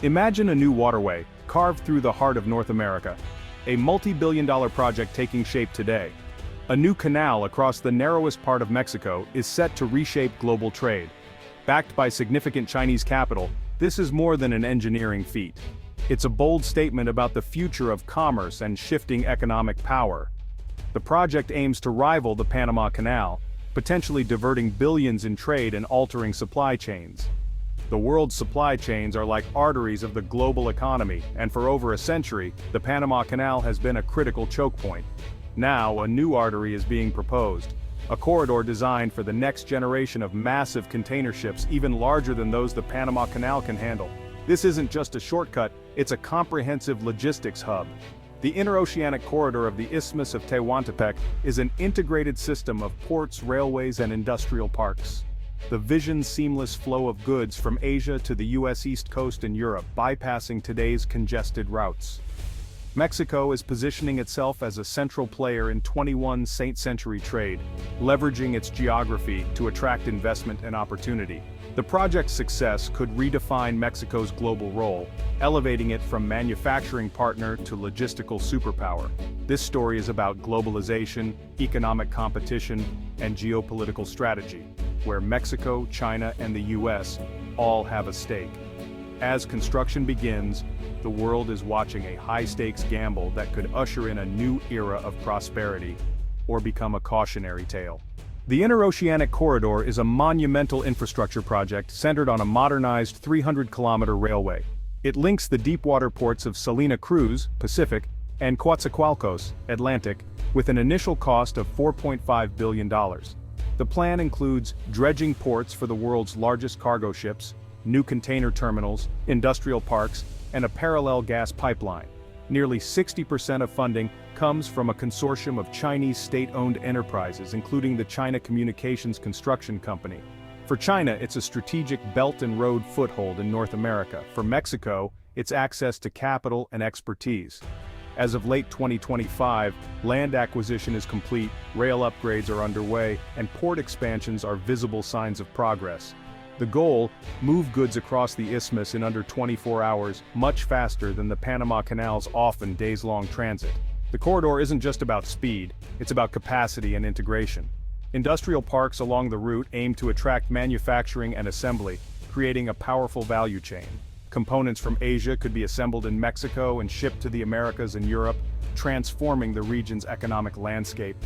Imagine a new waterway, carved through the heart of North America. A multi-billion-dollar project taking shape today. A new canal across the narrowest part of Mexico is set to reshape global trade. Backed by significant Chinese capital, this is more than an engineering feat. It's a bold statement about the future of commerce and shifting economic power. The project aims to rival the Panama Canal, potentially diverting billions in trade and altering supply chains. The world's supply chains are like arteries of the global economy, and for over a century, the Panama Canal has been a critical choke point. Now, a new artery is being proposed, a corridor designed for the next generation of massive container ships even larger than those the Panama Canal can handle. This isn't just a shortcut, it's a comprehensive logistics hub. The interoceanic corridor of the Isthmus of Tehuantepec is an integrated system of ports, railways, and industrial parks. The vision's seamless flow of goods from Asia to the US East Coast and Europe, bypassing today's congested routes. Mexico is positioning itself as a central player in 21st century trade, leveraging its geography to attract investment and opportunity. The project's success could redefine Mexico's global role, elevating it from manufacturing partner to logistical superpower. This story is about globalization, economic competition, and geopolitical strategy, where Mexico, China, and the US all have a stake. As construction begins, the world is watching a high-stakes gamble that could usher in a new era of prosperity, or become a cautionary tale. The Interoceanic Corridor is a monumental infrastructure project centered on a modernized 300-kilometer railway. It links the deepwater ports of Salina Cruz, Pacific, and Coatzacoalcos, Atlantic, with an initial cost of $4.5 billion. The plan includes dredging ports for the world's largest cargo ships, new container terminals, industrial parks, and a parallel gas pipeline. Nearly 60% of funding comes from a consortium of Chinese state-owned enterprises, including the China Communications Construction Company. For China, it's a strategic Belt and Road foothold in North America. For Mexico, it's access to capital and expertise. As of late 2025, land acquisition is complete, rail upgrades are underway, and port expansions are visible signs of progress. The goal: move goods across the isthmus in under 24 hours, much faster than the Panama Canal's often days-long transit. The corridor isn't just about speed, it's about capacity and integration. Industrial parks along the route aim to attract manufacturing and assembly, creating a powerful value chain. Components from Asia could be assembled in Mexico and shipped to the Americas and Europe, transforming the region's economic landscape.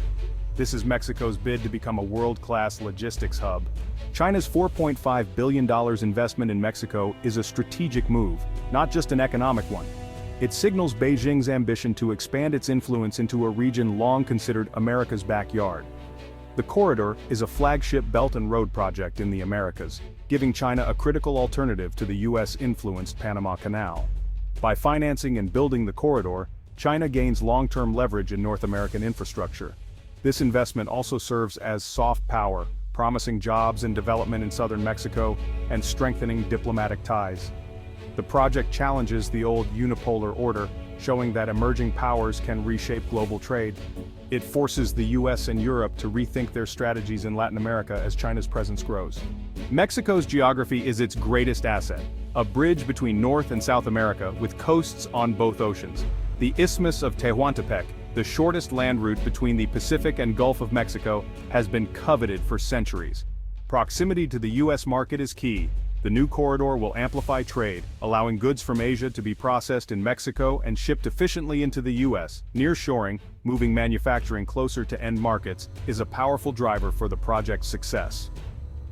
This is Mexico's bid to become a world-class logistics hub. China's $4.5 billion investment in Mexico is a strategic move, not just an economic one. It signals Beijing's ambition to expand its influence into a region long considered America's backyard. The corridor is a flagship Belt and Road project in the Americas, giving China a critical alternative to the US-influenced Panama Canal. By financing and building the corridor, China gains long-term leverage in North American infrastructure. This investment also serves as soft power, promising jobs and development in southern Mexico and strengthening diplomatic ties. The project challenges the old unipolar order, showing that emerging powers can reshape global trade. It forces the US and Europe to rethink their strategies in Latin America as China's presence grows. Mexico's geography is its greatest asset, a bridge between North and South America with coasts on both oceans. The Isthmus of Tehuantepec, the shortest land route between the Pacific and Gulf of Mexico, has been coveted for centuries. Proximity to the US market is key. The new corridor will amplify trade, allowing goods from Asia to be processed in Mexico and shipped efficiently into the US. Nearshoring, moving manufacturing closer to end markets, is a powerful driver for the project's success.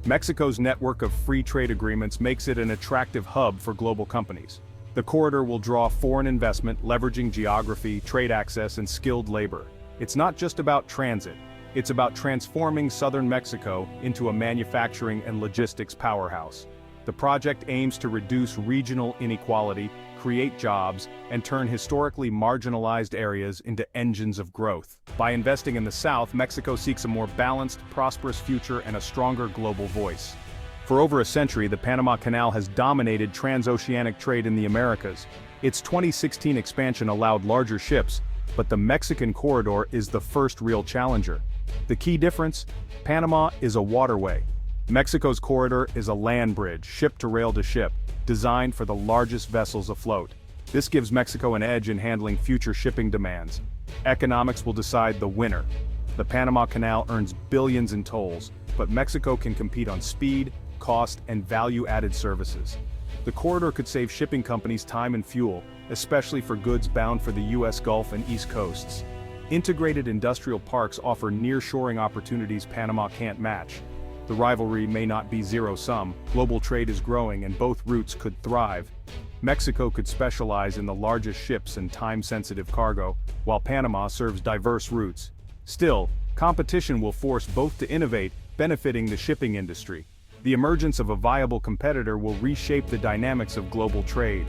Mexico's network of free trade agreements makes it an attractive hub for global companies. The corridor will draw foreign investment, leveraging geography, trade access, and skilled labor. It's not just about transit. It's about transforming southern Mexico into a manufacturing and logistics powerhouse. The project aims to reduce regional inequality, create jobs, and turn historically marginalized areas into engines of growth. By investing in the South, Mexico seeks a more balanced, prosperous future and a stronger global voice. For over a century, the Panama Canal has dominated transoceanic trade in the Americas. Its 2016 expansion allowed larger ships, but the Mexican corridor is the first real challenger. The key difference? Panama is a waterway. Mexico's corridor is a land bridge, ship to ship, designed for the largest vessels afloat. This gives Mexico an edge in handling future shipping demands. Economics will decide the winner. The Panama Canal earns billions in tolls, but Mexico can compete on speed, cost, and value-added services. The corridor could save shipping companies time and fuel, especially for goods bound for the U.S. Gulf and East Coasts. Integrated industrial parks offer near-shoring opportunities Panama can't match. The rivalry may not be zero-sum, global trade is growing and both routes could thrive. Mexico could specialize in the largest ships and time-sensitive cargo, while Panama serves diverse routes. Still, competition will force both to innovate, benefiting the shipping industry. The emergence of a viable competitor will reshape the dynamics of global trade.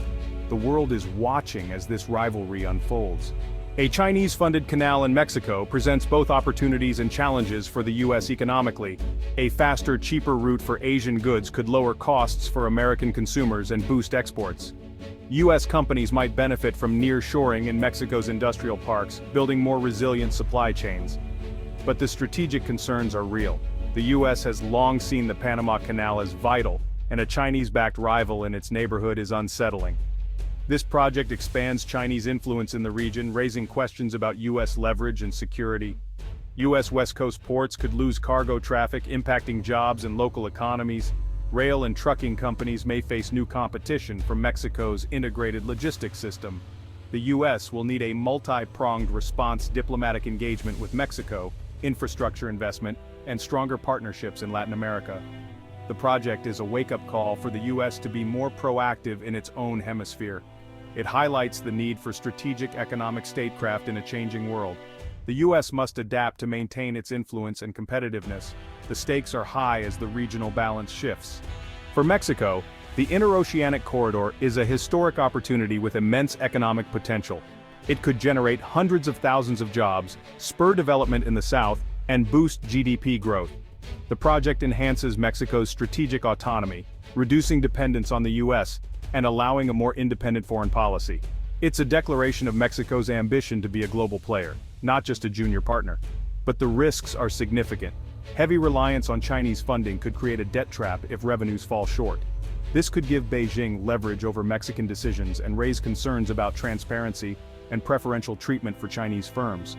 The world is watching as this rivalry unfolds. A Chinese-funded canal in Mexico presents both opportunities and challenges for the U.S. economically. A faster, cheaper route for Asian goods could lower costs for American consumers and boost exports. U.S. companies might benefit from near-shoring in Mexico's industrial parks, building more resilient supply chains. But the strategic concerns are real. The U.S. has long seen the Panama Canal as vital, and a Chinese-backed rival in its neighborhood is unsettling. This project expands Chinese influence in the region, raising questions about U.S. leverage and security. U.S. West Coast ports could lose cargo traffic, impacting jobs and local economies. Rail and trucking companies may face new competition from Mexico's integrated logistics system. The U.S. will need a multi-pronged response: diplomatic engagement with Mexico, infrastructure investment, and stronger partnerships in Latin America. The project is a wake-up call for the U.S. to be more proactive in its own hemisphere. It highlights the need for strategic economic statecraft in a changing world. The U.S. must adapt to maintain its influence and competitiveness. The stakes are high as the regional balance shifts. For Mexico, the interoceanic corridor is a historic opportunity with immense economic potential. It could generate hundreds of thousands of jobs, spur development in the south, and boost GDP growth. The project enhances Mexico's strategic autonomy, reducing dependence on the U.S. and allowing a more independent foreign policy. It's a declaration of Mexico's ambition to be a global player, not just a junior partner. But the risks are significant. Heavy reliance on Chinese funding could create a debt trap if revenues fall short. This could give Beijing leverage over Mexican decisions and raise concerns about transparency and preferential treatment for Chinese firms.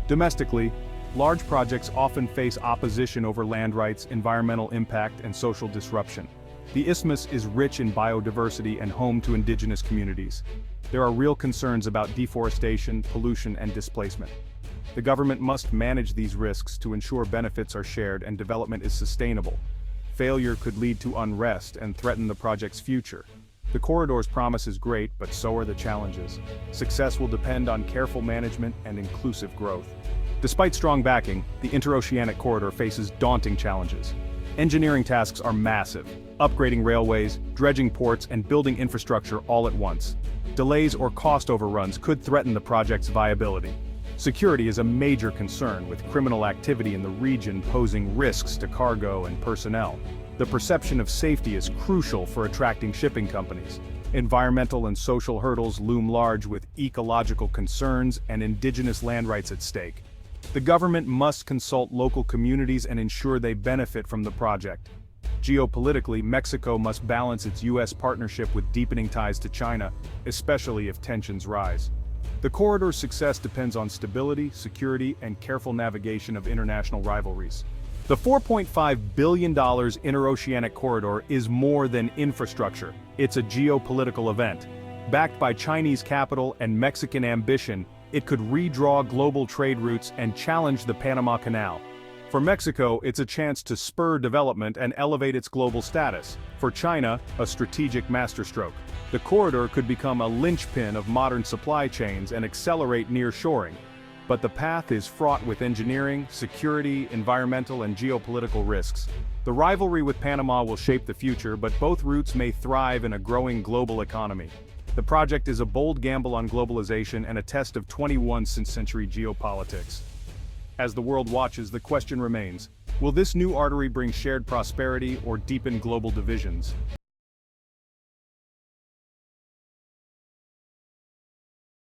Domestically, large projects often face opposition over land rights, environmental impact, and social disruption. The isthmus is rich in biodiversity and home to indigenous communities. There are real concerns about deforestation, pollution, and displacement. The government must manage these risks to ensure benefits are shared and development is sustainable. Failure could lead to unrest and threaten the project's future. The corridor's promise is great, but so are the challenges. Success will depend on careful management and inclusive growth. Despite strong backing, the interoceanic corridor faces daunting challenges. Engineering tasks are massive: upgrading railways, dredging ports, and building infrastructure all at once. Delays or cost overruns could threaten the project's viability. Security is a major concern, with criminal activity in the region posing risks to cargo and personnel. The perception of safety is crucial for attracting shipping companies. Environmental and social hurdles loom large, with ecological concerns and indigenous land rights at stake. The government must consult local communities and ensure they benefit from the project. Geopolitically, Mexico must balance its U.S. partnership with deepening ties to China, especially if tensions rise. The corridor's success depends on stability, security, and careful navigation of international rivalries. The $4.5 billion interoceanic corridor is more than infrastructure. It's a geopolitical event. Backed by Chinese capital and Mexican ambition, it could redraw global trade routes and challenge the Panama Canal. For Mexico, it's a chance to spur development and elevate its global status. For China, a strategic masterstroke. The corridor could become a linchpin of modern supply chains and accelerate nearshoring. But the path is fraught with engineering, security, environmental, and geopolitical risks. The rivalry with Panama will shape the future, but both routes may thrive in a growing global economy. The project is a bold gamble on globalization and a test of 21st century geopolitics. As the world watches, the question remains: will this new artery bring shared prosperity or deepen global divisions?